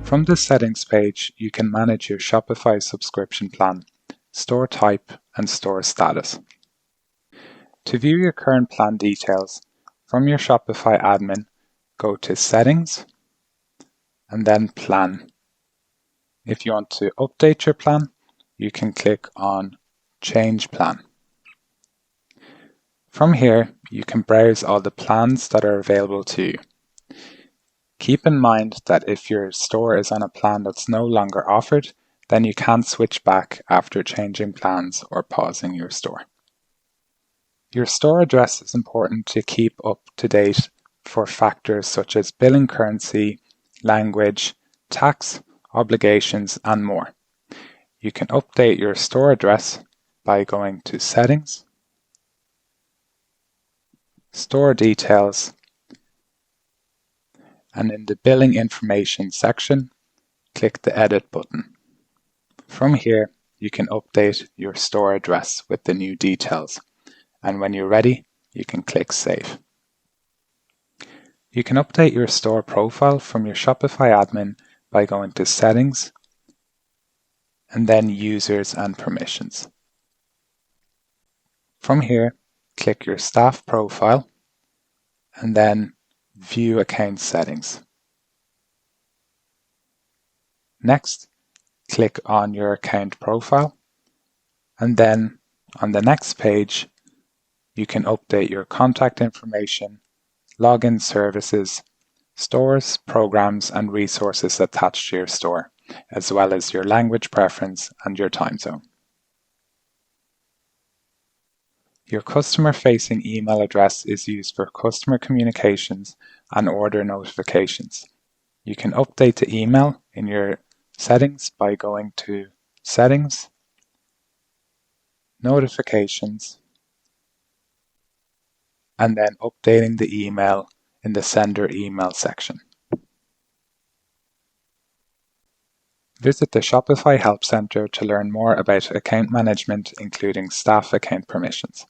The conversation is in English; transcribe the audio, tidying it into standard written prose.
From the settings page, you can manage your Shopify subscription plan, store type, and store status. To view your current plan details, from your Shopify admin, go to Settings, and then Plan. If you want to update your plan, you can click on Change Plan. From here, you can browse all the plans that are available to you. Keep in mind that if your store is on a plan that's no longer offered, then you can switch back after changing plans or pausing your store. Your store address is important to keep up to date for factors such as billing currency, language, tax, obligations, and more. You can update your store address by going to Settings, Store Details, and in the Billing Information section, click the Edit button. From here, you can update your store address with the new details, and when you're ready, you can click Save. You can update your store profile from your Shopify admin by going to Settings, and then Users and Permissions. From here, click your staff profile, and then View Account Settings. Next, click on your account profile, and then on the next page, you can update your contact information, login services, stores, programs, and resources attached to your store, as well as your language preference and your time zone. Your customer-facing email address is used for customer communications and order notifications. You can update the email in your settings by going to Settings, Notifications, and then updating the email in the Sender Email section. Visit the Shopify Help Center to learn more about account management, including staff account permissions.